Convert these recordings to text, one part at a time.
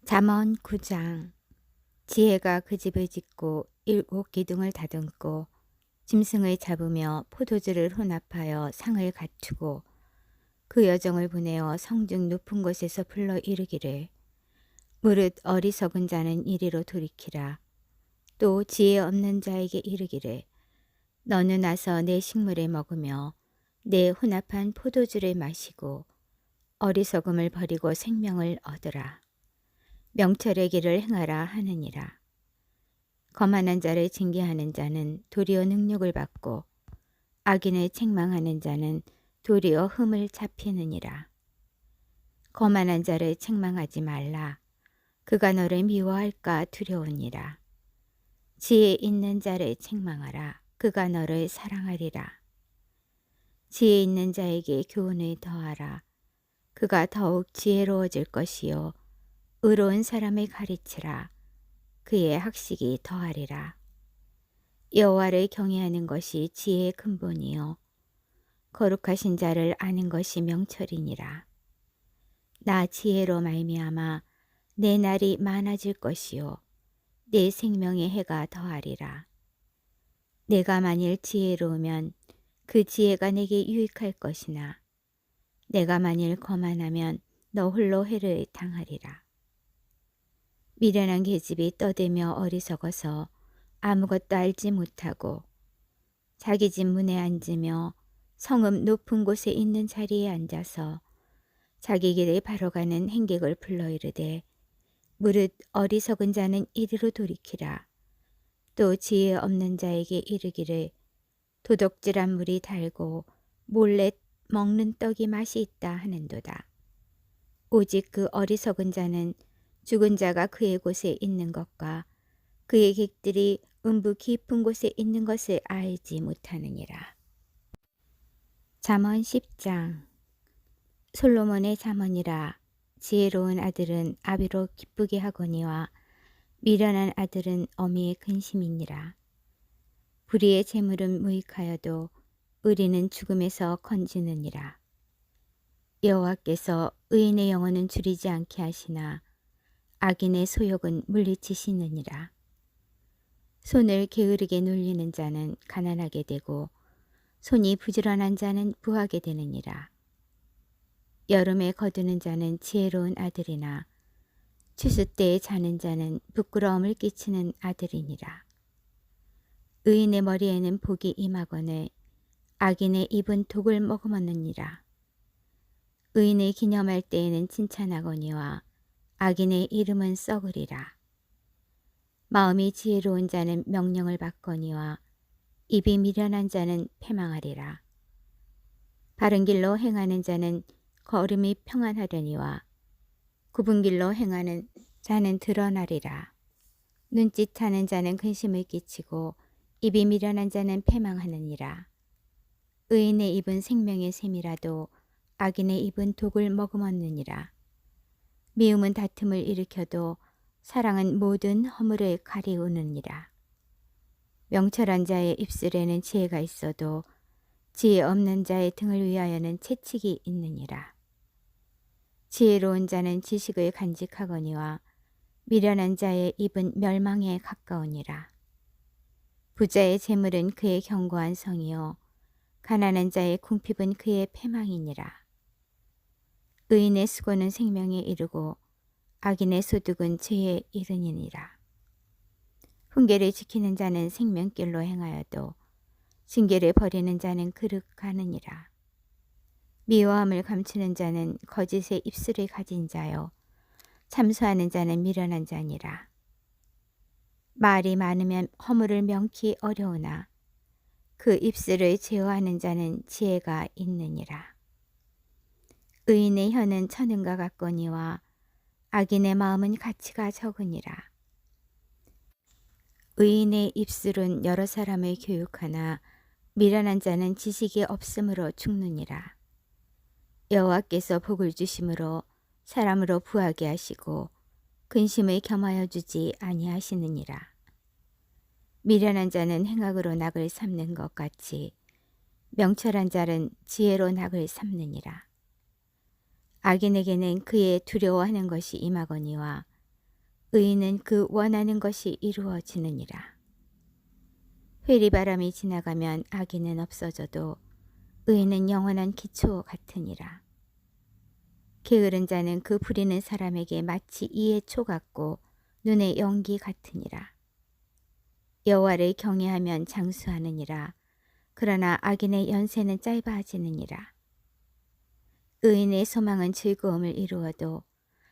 잠언 9장. 지혜가 그 집을 짓고 일곱 기둥을 다듬고 짐승을 잡으며 포도주를 혼합하여 상을 갖추고 그 여정을 보내어 성중 높은 곳에서 불러 이르기를 무릇 어리석은 자는 이리로 돌이키라. 또 지혜 없는 자에게 이르기를 너는 와서 내 식물을 먹으며 내 혼합한 포도주를 마시고 어리석음을 버리고 생명을 얻으라. 명철의 길을 행하라 하느니라. 거만한 자를 징계하는 자는 도리어 능력을 받고 악인을 책망하는 자는 도리어 흠을 잡히느니라. 거만한 자를 책망하지 말라. 그가 너를 미워할까 두려우니라. 지혜 있는 자를 책망하라. 그가 너를 사랑하리라. 지혜 있는 자에게 교훈을 더하라. 그가 더욱 지혜로워질 것이요 의로운 사람을 가르치라. 그의 학식이 더하리라. 여호와를 경외하는 것이 지혜의 근본이요 거룩하신 자를 아는 것이 명철이니라. 나 지혜로 말미암아 내 날이 많아질 것이요 내 생명의 해가 더하리라. 내가 만일 지혜로우면 그 지혜가 내게 유익할 것이나 내가 만일 거만하면 너 홀로 해를 당하리라. 미련한 계집이 떠들며 어리석어서 아무것도 알지 못하고 자기 집 문에 앉으며 성읍 높은 곳에 있는 자리에 앉아서 자기 길을 바로 가는 행객을 불러 이르되 무릇 어리석은 자는 이리로 돌이키라. 또 지혜 없는 자에게 이르기를 도둑질한 물이 달고 몰래 먹는 떡이 맛이 있다 하는도다. 오직 그 어리석은 자는 죽은 자가 그의 곳에 있는 것과 그의 객들이 음부 깊은 곳에 있는 것을 알지 못하느니라. 잠언 10장. 솔로몬의 잠언이라. 지혜로운 아들은 아비로 기쁘게 하거니와 미련한 아들은 어미의 근심이니라. 불의의 재물은 무익하여도 의리는 죽음에서 건지느니라. 여호와께서 의인의 영혼은 줄이지 않게 하시나 악인의 소욕은 물리치시느니라. 손을 게으르게 놀리는 자는 가난하게 되고 손이 부지런한 자는 부하게 되느니라. 여름에 거두는 자는 지혜로운 아들이나 추수 때에 자는 자는 부끄러움을 끼치는 아들이니라. 의인의 머리에는 복이 임하거늘 악인의 입은 독을 머금었느니라. 의인을 기념할 때에는 칭찬하거니와 악인의 이름은 썩으리라. 마음이 지혜로운 자는 명령을 받거니와 입이 미련한 자는 패망하리라. 바른 길로 행하는 자는 걸음이 평안하려니와 굽은 길로 행하는 자는 드러나리라. 눈짓하는 자는 근심을 끼치고 입이 미련한 자는 패망하느니라. 의인의 입은 생명의 샘이라도 악인의 입은 독을 머금었느니라. 미움은 다툼을 일으켜도 사랑은 모든 허물을 가리우느니라. 명철한 자의 입술에는 지혜가 있어도 지혜 없는 자의 등을 위하여는 채찍이 있느니라. 지혜로운 자는 지식을 간직하거니와 미련한 자의 입은 멸망에 가까우니라. 부자의 재물은 그의 견고한 성이요 가난한 자의 궁핍은 그의 패망이니라. 의인의 수고는 생명에 이르고 악인의 소득은 죄에 이르니라. 훈계를 지키는 자는 생명길로 행하여도 징계를 버리는 자는 그릇가느니라. 미워함을 감추는 자는 거짓의 입술을 가진 자요 참소하는 자는 미련한 자니라. 말이 많으면 허물을 명키 어려우나 그 입술을 제어하는 자는 지혜가 있느니라. 의인의 혀는 천은과 같거니와 악인의 마음은 가치가 적으니라. 의인의 입술은 여러 사람을 교육하나 미련한 자는 지식이 없으므로 죽느니라. 여호와께서 복을 주심으로 사람으로 부하게 하시고 근심을 겸하여 주지 아니하시느니라. 미련한 자는 행악으로 낙을 삼는 것 같이 명철한 자는 지혜로 낙을 삼느니라. 악인에게는 그의 두려워하는 것이 임하거니와 의인은 그 원하는 것이 이루어지느니라. 회리바람이 지나가면 악인은 없어져도 의인은 영원한 기초 같으니라. 게으른 자는 그 부리는 사람에게 마치 이의 초 같고 눈의 연기 같으니라. 여호와를 경외하면 장수하느니라. 그러나 악인의 연세는 짧아지느니라. 의인의 소망은 즐거움을 이루어도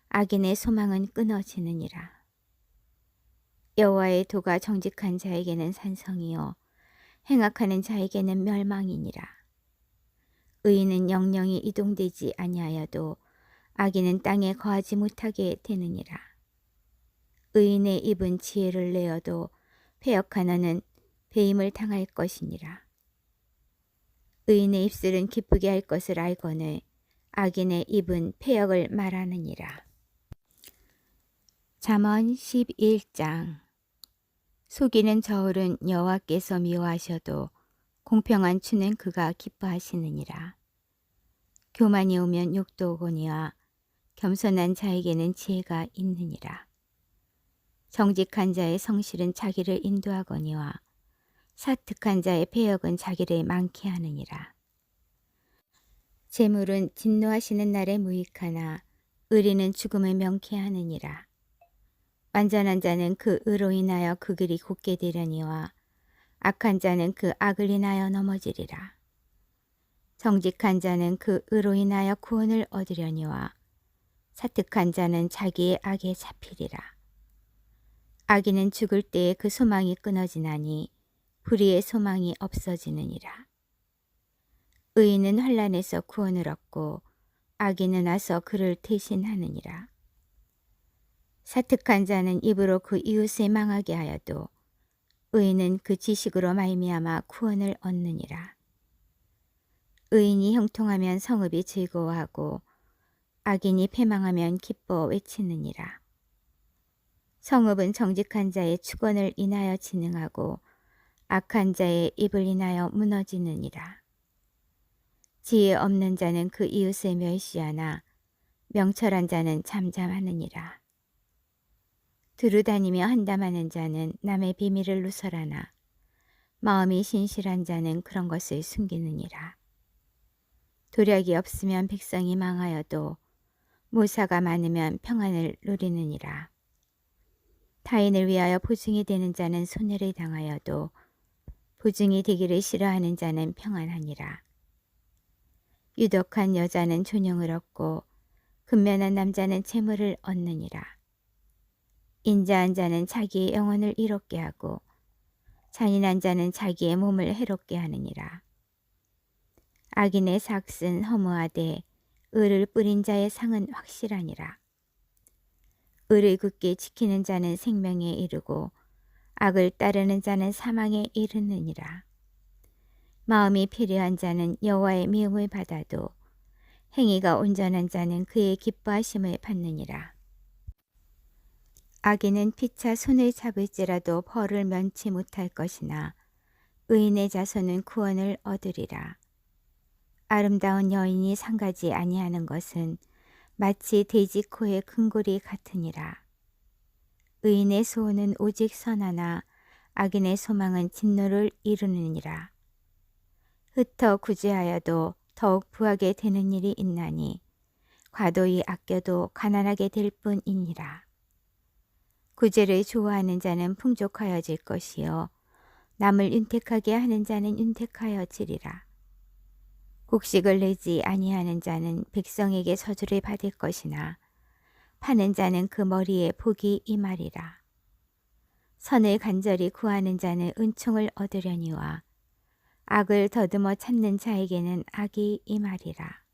악인의 소망은 끊어지느니라. 여호와의 도가 정직한 자에게는 산성이요 행악하는 자에게는 멸망이니라. 의인은 영영이 이동되지 아니하여도 악인은 땅에 거하지 못하게 되느니라. 의인의 입은 지혜를 내어도 패역한 어는 배임을 당할 것이니라. 의인의 입술은 기쁘게 할 것을 알거늘 악인의 입은 패역을 말하느니라. 잠언 11장. 속이는 저울은 여호와께서 미워하셔도 공평한 추는 그가 기뻐하시느니라. 교만이 오면 욕도 오거니와 겸손한 자에게는 지혜가 있느니라. 정직한 자의 성실은 자기를 인도하거니와 사특한 자의 패역은 자기를 많게 하느니라. 재물은 진노하시는 날에 무익하나 의리는 죽음을 명케 하느니라. 완전한 자는 그 의로 인하여 그 길이 곧게 되려니와 악한 자는 그 악을 인하여 넘어지리라. 정직한 자는 그 의로 인하여 구원을 얻으려니와 사특한 자는 자기의 악에 잡히리라. 악인은 죽을 때에 그 소망이 끊어지나니 불의의 소망이 없어지느니라. 의인은 환난에서 구원을 얻고 악인은 와서 그를 대신하느니라. 사특한 자는 입으로 그 이웃을 망하게 하여도 의인은 그 지식으로 말미암아 구원을 얻느니라. 의인이 형통하면 성읍이 즐거워하고 악인이 패망하면 기뻐 외치느니라. 성읍은 정직한 자의 축원을 인하여 진흥하고 악한 자의 입을 인하여 무너지느니라. 지혜 없는 자는 그 이웃을 멸시하나 명철한 자는 잠잠하느니라. 두루다니며 한담하는 자는 남의 비밀을 누설하나 마음이 신실한 자는 그런 것을 숨기느니라. 도략이 없으면 백성이 망하여도 모사가 많으면 평안을 누리느니라. 타인을 위하여 보증이 되는 자는 손해를 당하여도 보증이 되기를 싫어하는 자는 평안하니라. 유덕한 여자는 존영을 얻고 근면한 남자는 재물을 얻느니라. 인자한 자는 자기의 영혼을 이롭게 하고 잔인한 자는 자기의 몸을 해롭게 하느니라. 악인의 삭은 허무하되 의를 뿌린 자의 상은 확실하니라. 의를 굳게 지키는 자는 생명에 이르고 악을 따르는 자는 사망에 이르느니라. 마음이 필요한 자는 여호와의 미움을 받아도 행위가 온전한 자는 그의 기뻐하심을 받느니라. 악인은 피차 손을 잡을지라도 벌을 면치 못할 것이나 의인의 자손은 구원을 얻으리라. 아름다운 여인이 상가지 아니하는 것은 마치 돼지 코의 근골이 같으니라. 의인의 소원은 오직 선하나 악인의 소망은 진노를 이루느니라. 흩어 구제하여도 더욱 부하게 되는 일이 있나니 과도히 아껴도 가난하게 될 뿐이니라. 구제를 좋아하는 자는 풍족하여질 것이요 남을 윤택하게 하는 자는 윤택하여지리라. 곡식을 내지 아니하는 자는 백성에게 저주를 받을 것이나 파는 자는 그 머리에 복이 임하리라. 선을 간절히 구하는 자는 은총을 얻으려니와 악을 더듬어 찾는 자에게는 악이 임하리라.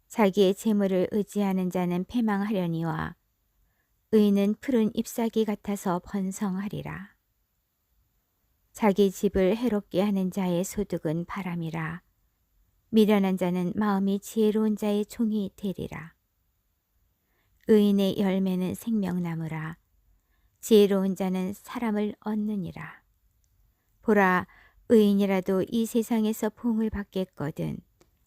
자기의 재물을 의지하는 자는 패망하려니와 의인은 푸른 잎사귀 같아서 번성하리라. 자기 집을 해롭게 하는 자의 소득은 바람이라. 미련한 자는 마음이 지혜로운 자의 종이 되리라. 의인의 열매는 생명나무라. 지혜로운 자는 사람을 얻느니라. 보라, 의인이라도 이 세상에서 보응을 받겠거든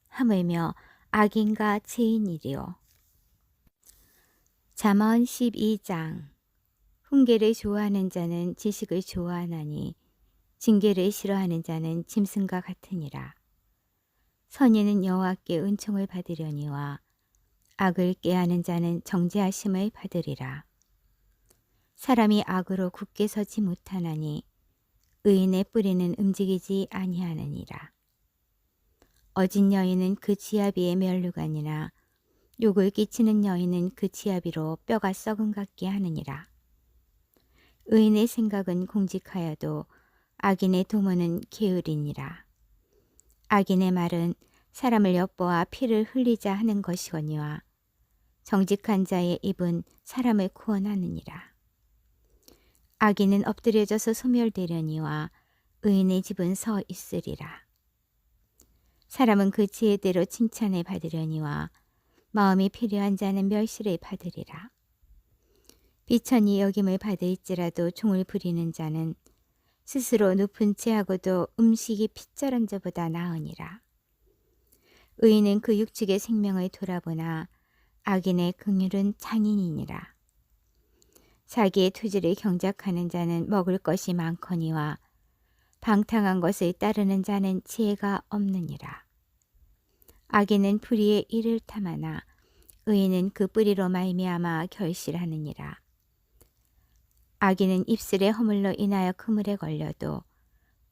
하물며 악인과 죄인이리요. 잠언 12장. 훈계를 좋아하는 자는 지식을 좋아하나니 징계를 싫어하는 자는 짐승과 같으니라. 선인은 여호와께 은총을 받으려니와 악을 꾀하는 자는 정죄하심을 받으리라. 사람이 악으로 굳게 서지 못하나니 의인의 뿌리는 움직이지 아니하느니라. 어진 여인은 그 지아비의 면류관이나 욕을 끼치는 여인은 그 지아비로 뼈가 썩은 같게 하느니라. 의인의 생각은 공직하여도 악인의 도모는 게으리니라. 악인의 말은 사람을 엿보아 피를 흘리자 하는 것이거니와 정직한 자의 입은 사람을 구원하느니라. 악인은 엎드려져서 소멸되려니와 의인의 집은 서 있으리라. 사람은 그 지혜대로 칭찬을 받으려니와 마음이 필요한 자는 멸시를 받으리라. 비천이 여김을 받을지라도 종을 부리는 자는 스스로 높은 채하고도 음식이 핏절한 자보다 나으니라. 의인은 그 육축의 생명을 돌아보나 악인의 긍휼은 잔인이니라. 자기의 토지를 경작하는 자는 먹을 것이 많거니와 방탕한 것을 따르는 자는 지혜가 없느니라. 악인은 불의의 이를 탐하나 의인은 그 뿌리로 말미암아 결실하느니라. 악인은 입술의 허물로 인하여 그물에 걸려도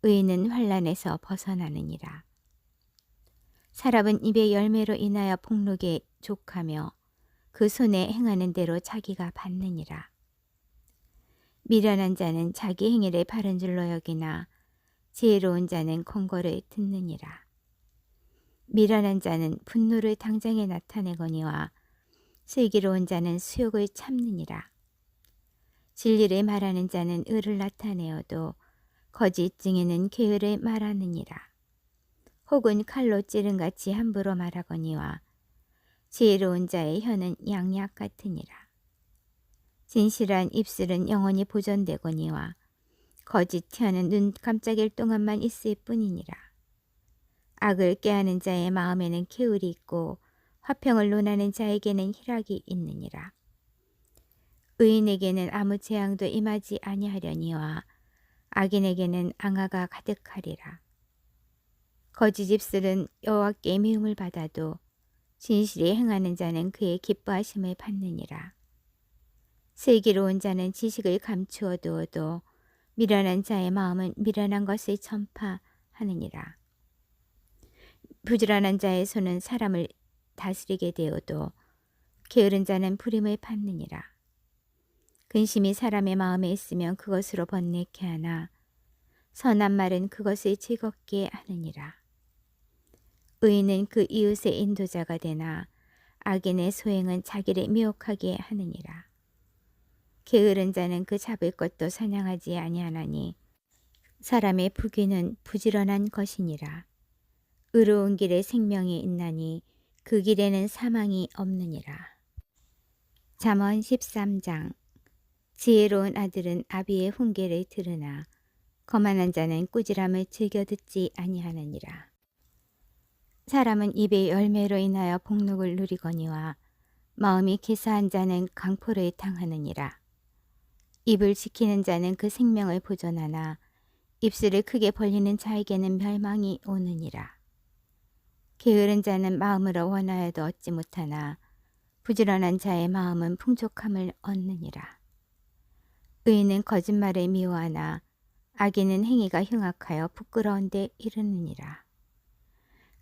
의인은 환난에서 벗어나느니라. 사람은 입의 열매로 인하여 복록에 족하며 그 손에 행하는 대로 자기가 받느니라. 미련한 자는 자기 행위를 바른 줄로 여기나 지혜로운 자는 권고를 듣느니라. 미련한 자는 분노를 당장에 나타내거니와 슬기로운 자는 수욕을 참느니라. 진리를 말하는 자는 의를 나타내어도 거짓 증인은 계율을 말하느니라. 혹은 칼로 찌른같이 함부로 말하거니와 지혜로운 자의 혀는 양약 같으니라. 진실한 입술은 영원히 보존되거니와 거짓 혀는 눈 깜짝일 동안만 있을 뿐이니라. 악을 꾀하는 자의 마음에는 계율이 있고 화평을 논하는 자에게는 희락이 있느니라. 의인에게는 아무 재앙도 임하지 아니하려니와 악인에게는 앙화가 가득하리라. 거짓 입술은 여호와께 미움을 받아도 진실이 행하는 자는 그의 기뻐하심을 받느니라. 슬기로운 자는 지식을 감추어 두어도 미련한 자의 마음은 미련한 것을 전파하느니라. 부지런한 자의 손은 사람을 다스리게 되어도 게으른 자는 부림을 받느니라. 근심이 사람의 마음에 있으면 그것으로 번뇌케 하나 선한 말은 그것을 즐겁게 하느니라. 의인은 그 이웃의 인도자가 되나 악인의 소행은 자기를 미혹하게 하느니라. 게으른 자는 그 잡을 것도 사냥하지 아니하나니 사람의 부귀는 부지런한 것이니라. 의로운 길에 생명이 있나니 그 길에는 사망이 없느니라. 잠언 13장. 지혜로운 아들은 아비의 훈계를 들으나 거만한 자는 꾸지람을 즐겨 듣지 아니하느니라. 사람은 입의 열매로 인하여 복록을 누리거니와 마음이 개사한 자는 강포를 당하느니라. 입을 지키는 자는 그 생명을 보존하나 입술을 크게 벌리는 자에게는 멸망이 오느니라. 게으른 자는 마음으로 원하여도 얻지 못하나 부지런한 자의 마음은 풍족함을 얻느니라. 의인은 거짓말을 미워하나 악인은 행위가 흉악하여 부끄러운 데 이르느니라.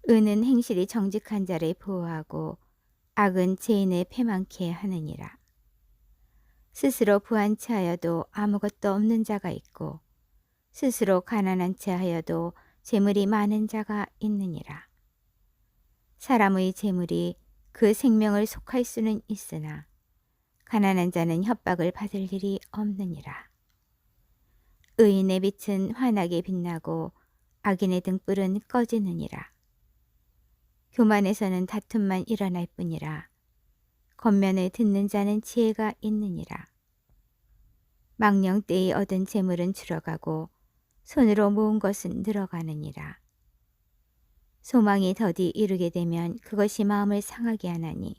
의는 행실이 정직한 자를 보호하고 악은 죄인을 패망케 하느니라. 스스로 부한 채하여도 아무것도 없는 자가 있고 스스로 가난한 채하여도 재물이 많은 자가 있느니라. 사람의 재물이 그 생명을 속할 수는 있으나 가난한 자는 협박을 받을 일이 없느니라. 의인의 빛은 환하게 빛나고 악인의 등불은 꺼지느니라. 교만에서는 다툼만 일어날 뿐이라. 겉면을 듣는 자는 지혜가 있느니라. 망령 때에 얻은 재물은 줄어가고 손으로 모은 것은 늘어가느니라. 소망이 더디 이루게 되면 그것이 마음을 상하게 하나니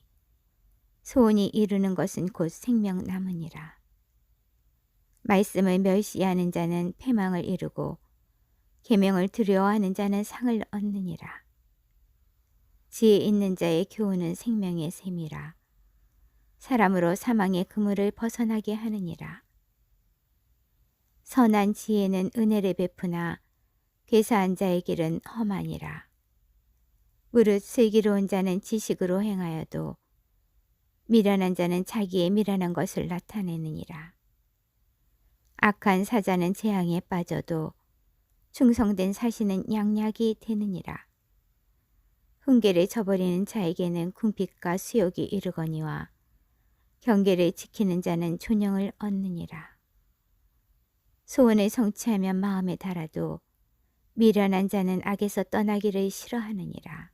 소원이 이루는 것은 곧 생명나무니라. 말씀을 멸시하는 자는 패망을 이루고 계명을 두려워하는 자는 상을 얻느니라. 지혜 있는 자의 교훈은 생명의 샘이라. 사람으로 사망의 그물을 벗어나게 하느니라. 선한 지혜는 은혜를 베푸나 괴사한 자의 길은 험하니라. 무릇 슬기로운 자는 지식으로 행하여도 미련한 자는 자기의 미련한 것을 나타내느니라. 악한 사자는 재앙에 빠져도 충성된 사신은 양약이 되느니라. 훈계를 저버리는 자에게는 궁핍과 수욕이 이르거니와 경계를 지키는 자는 존영을 얻느니라. 소원을 성취하면 마음에 달아도 미련한 자는 악에서 떠나기를 싫어하느니라.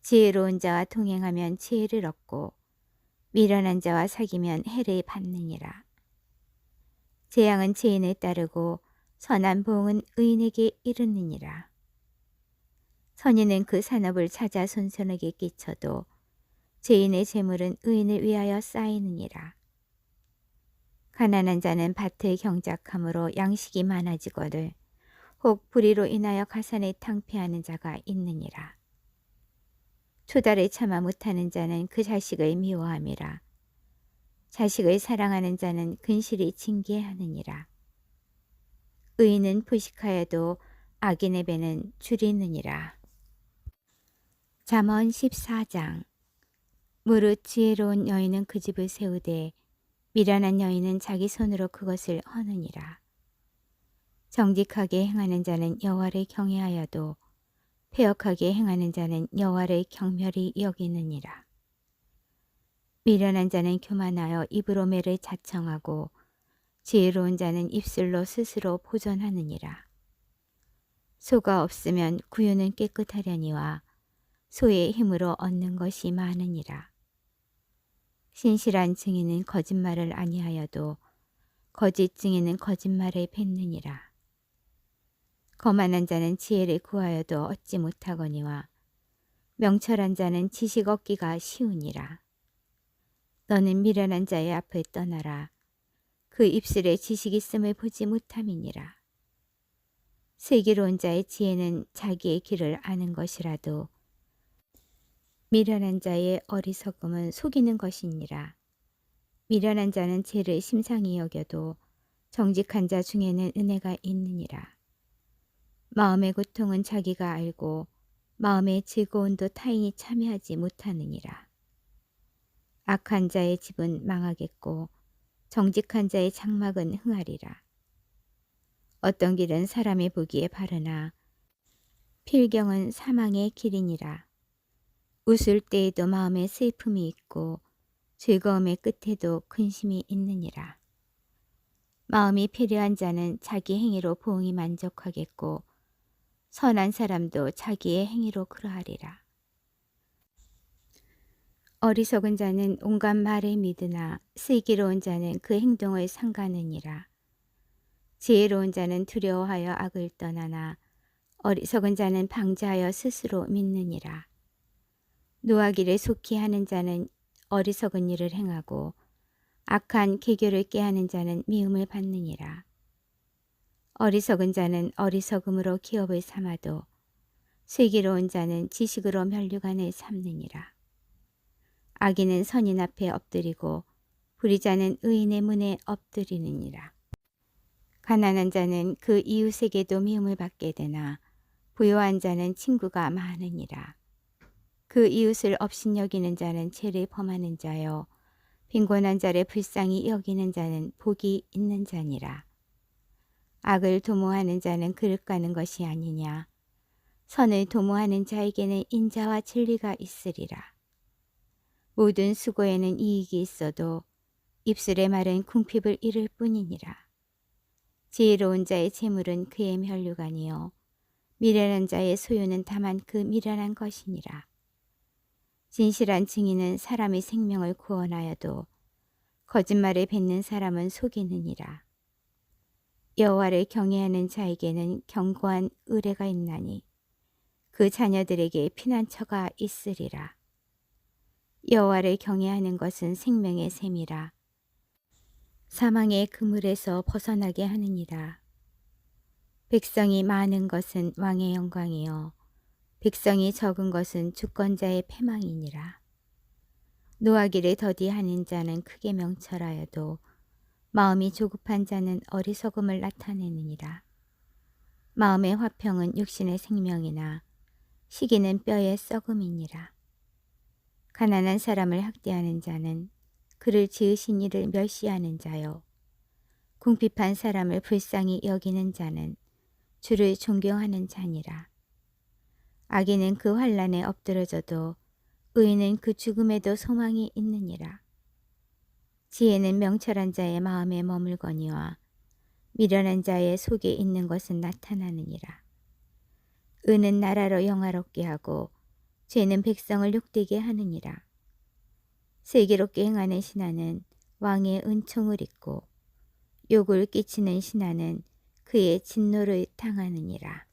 지혜로운 자와 동행하면 지혜를 얻고 미련한 자와 사귀면 해를 받느니라. 재앙은 죄인을 따르고 선한 보응은 의인에게 이르느니라. 선인은 그 산업을 찾아 손손에게 끼쳐도 죄인의 재물은 의인을 위하여 쌓이느니라. 가난한 자는 밭을 경작함으로 양식이 많아지거늘 혹 불의로 인하여 가산을 탕폐하는 자가 있느니라. 초달을 참아 못하는 자는 그 자식을 미워함이라. 자식을 사랑하는 자는 근실이 징계하느니라. 의인은 부식하여도 악인의 배는 줄이느니라. 잠언 14장. 무릇 지혜로운 여인은 그 집을 세우되 미련한 여인은 자기 손으로 그것을 허느니라. 정직하게 행하는 자는 여호와를 경외하여도 패역하게 행하는 자는 여호와를 경멸히 여기느니라. 미련한 자는 교만하여 입으로 매를 자청하고 지혜로운 자는 입술로 스스로 보존하느니라. 소가 없으면 구유는 깨끗하려니와 소의 힘으로 얻는 것이 많으니라. 신실한 증인은 거짓말을 아니하여도 거짓 증인은 거짓말을 뱉느니라. 거만한 자는 지혜를 구하여도 얻지 못하거니와 명철한 자는 지식 얻기가 쉬우니라. 너는 미련한 자의 앞을 떠나라. 그 입술에 지식 있음을 보지 못함이니라. 슬기로운 자의 지혜는 자기의 길을 아는 것이라도 미련한 자의 어리석음은 속이는 것이니라. 미련한 자는 죄를 심상히 여겨도 정직한 자 중에는 은혜가 있느니라. 마음의 고통은 자기가 알고 마음의 즐거움도 타인이 참여하지 못하느니라. 악한 자의 집은 망하겠고 정직한 자의 장막은 흥하리라. 어떤 길은 사람의 보기에 바르나 필경은 사망의 길이니라. 웃을 때에도 마음에 슬픔이 있고 즐거움의 끝에도 근심이 있느니라. 마음이 패려한 자는 자기 행위로 보응이 만족하겠고 선한 사람도 자기의 행위로 그러하리라. 어리석은 자는 온갖 말을 믿으나 슬기로운 자는 그 행동을 삼가느니라. 지혜로운 자는 두려워하여 악을 떠나나 어리석은 자는 방자하여 스스로 믿느니라. 노하기를 속히 하는 자는 어리석은 일을 행하고 악한 계교를 깨하는 자는 미움을 받느니라. 어리석은 자는 어리석음으로 기업을 삼아도 슬기로운 자는 지식으로 면류관을 삼느니라. 악인은 선인 앞에 엎드리고 불의자는 의인의 문에 엎드리느니라. 가난한 자는 그 이웃에게도 미움을 받게 되나 부요한 자는 친구가 많으니라. 그 이웃을 업신여기는 자는 죄를 범하는 자요 빈곤한 자를 불쌍히 여기는 자는 복이 있는 자니라. 악을 도모하는 자는 그릇 가는 것이 아니냐. 선을 도모하는 자에게는 인자와 진리가 있으리라. 모든 수고에는 이익이 있어도 입술의 말은 궁핍을 이룰 뿐이니라. 지혜로운 자의 재물은 그의 면류관이요 미련한 자의 소유는 다만 그 미련한 것이니라. 진실한 증인은 사람의 생명을 구원하여도 거짓말을 뱉는 사람은 속이느니라. 여호와를 경외하는 자에게는 견고한 의뢰가 있나니 그 자녀들에게 피난처가 있으리라. 여호와를 경외하는 것은 생명의 샘이라. 사망의 그물에서 벗어나게 하느니라. 백성이 많은 것은 왕의 영광이요 백성이 적은 것은 주권자의 패망이니라. 노하기를 더디하는 자는 크게 명철하여도 마음이 조급한 자는 어리석음을 나타내느니라. 마음의 화평은 육신의 생명이나 시기는 뼈의 썩음이니라. 가난한 사람을 학대하는 자는 그를 지으신 이를 멸시하는 자요 궁핍한 사람을 불쌍히 여기는 자는 주를 존경하는 자니라. 악인은 그 환난에 엎드러져도 의인은 그 죽음에도 소망이 있느니라. 지혜는 명철한 자의 마음에 머물거니와 미련한 자의 속에 있는 것은 나타나느니라. 의는 나라로 영화롭게 하고 죄는 백성을 욕되게 하느니라. 슬기롭게 행하는 신하는 왕의 은총을 입고 욕을 끼치는 신하는 그의 진노를 당하느니라.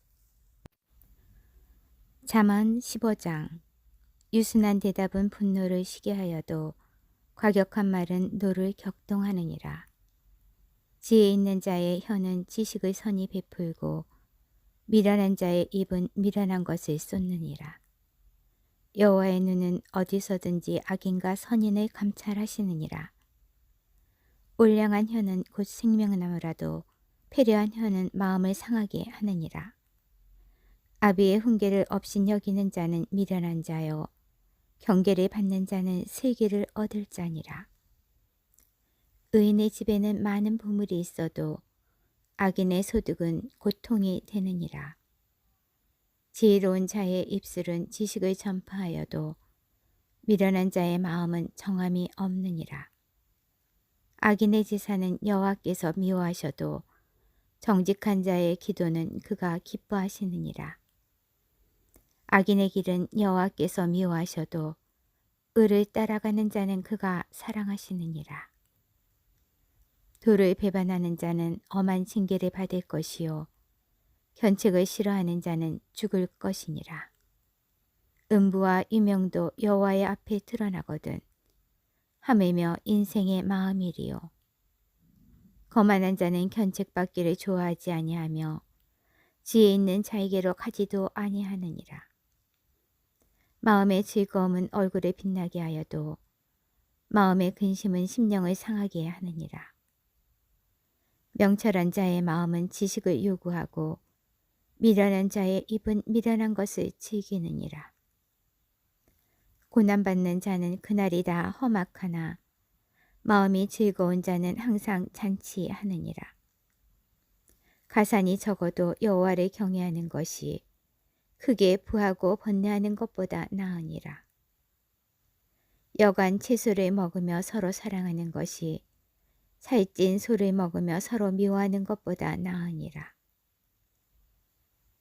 잠언 15장. 유순한 대답은 분노를 쉬게 하여도 과격한 말은 노를 격동하느니라. 지혜 있는 자의 혀는 지식의 선이 베풀고 미련한 자의 입은 미련한 것을 쏟느니라. 여호와의 눈은 어디서든지 악인과 선인을 감찰하시느니라. 올량한 혀는 곧 생명나무라도 패려한 혀는 마음을 상하게 하느니라. 아비의 훈계를 업신 여기는 자는 미련한 자요 경계를 받는 자는 슬기를 얻을 자니라. 의인의 집에는 많은 보물이 있어도 악인의 소득은 고통이 되느니라. 지혜로운 자의 입술은 지식을 전파하여도 미련한 자의 마음은 정함이 없느니라. 악인의 제사는 여호와께서 미워하셔도 정직한 자의 기도는 그가 기뻐하시느니라. 악인의 길은 여호와께서 미워하셔도 의를 따라가는 자는 그가 사랑하시느니라. 도를 배반하는 자는 엄한 징계를 받을 것이요 견책을 싫어하는 자는 죽을 것이니라. 음부와 유명도 여호와의 앞에 드러나거든 하매며 인생의 마음이리요. 거만한 자는 견책받기를 좋아하지 아니하며 지혜 있는 자에게로 가지도 아니하느니라. 마음의 즐거움은 얼굴에 빛나게 하여도 마음의 근심은 심령을 상하게 하느니라. 명철한 자의 마음은 지식을 요구하고 미련한 자의 입은 미련한 것을 즐기느니라. 고난받는 자는 그날이 다 험악하나 마음이 즐거운 자는 항상 잔치하느니라. 가산이 적어도 여호와를 경외하는 것이 크게 부하고 번뇌하는 것보다 나으니라. 여간 채소를 먹으며 서로 사랑하는 것이 살찐 소를 먹으며 서로 미워하는 것보다 나으니라.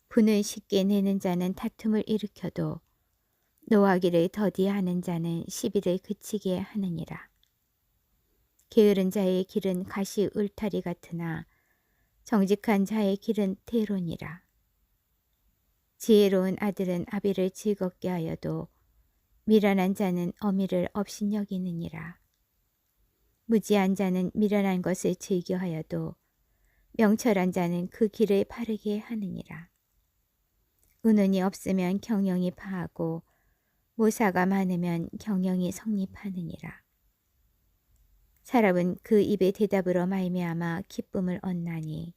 분을 쉽게 내는 자는 다툼을 일으켜도 노하기를 더디하는 자는 시비를 그치게 하느니라. 게으른 자의 길은 가시 울타리 같으나 정직한 자의 길은 대론이라. 지혜로운 아들은 아비를 즐겁게 하여도 미련한 자는 어미를 업신여기느니라. 무지한 자는 미련한 것을 즐겨하여도 명철한 자는 그 길을 바르게 하느니라. 은은이 없으면 경영이 파하고 모사가 많으면 경영이 성립하느니라. 사람은 그 입의 대답으로 말미암아 기쁨을 얻나니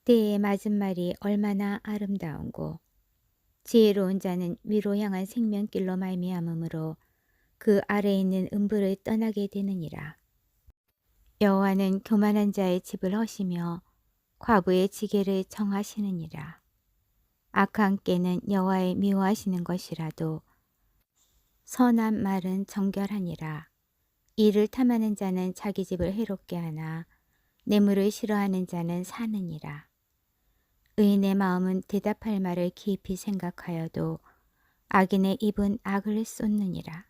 때에 맞은 말이 얼마나 아름다운고 지혜로운 자는 위로 향한 생명길로 말미암으므로 그 아래에 있는 음부를 떠나게 되느니라. 여호와는 교만한 자의 집을 허시며 과부의 지게를 정하시느니라. 악한 꾀는 여호와의 미워하시는 것이라도 선한 말은 정결하니라. 이를 탐하는 자는 자기 집을 해롭게 하나 뇌물을 싫어하는 자는 사느니라. 의인의 마음은 대답할 말을 깊이 생각하여도 악인의 입은 악을 쏟느니라.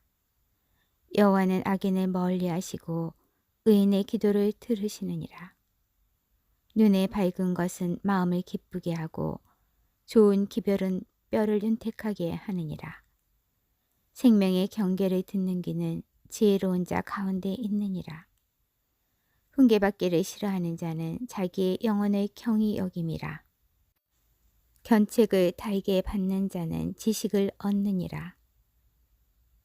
여호와는 악인을 멀리하시고 의인의 기도를 들으시느니라. 눈에 밝은 것은 마음을 기쁘게 하고 좋은 기별은 뼈를 윤택하게 하느니라. 생명의 경계를 듣는 귀는 지혜로운 자 가운데 있느니라. 훈계받기를 싫어하는 자는 자기의 영혼을 경히 여김이라. 견책을 달게 받는 자는 지식을 얻느니라.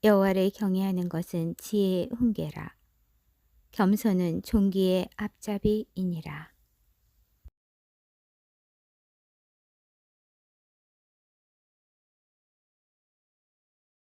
여호와를 경외하는 것은 지혜의 훈계라. 겸손은 존귀의 앞잡이이니라.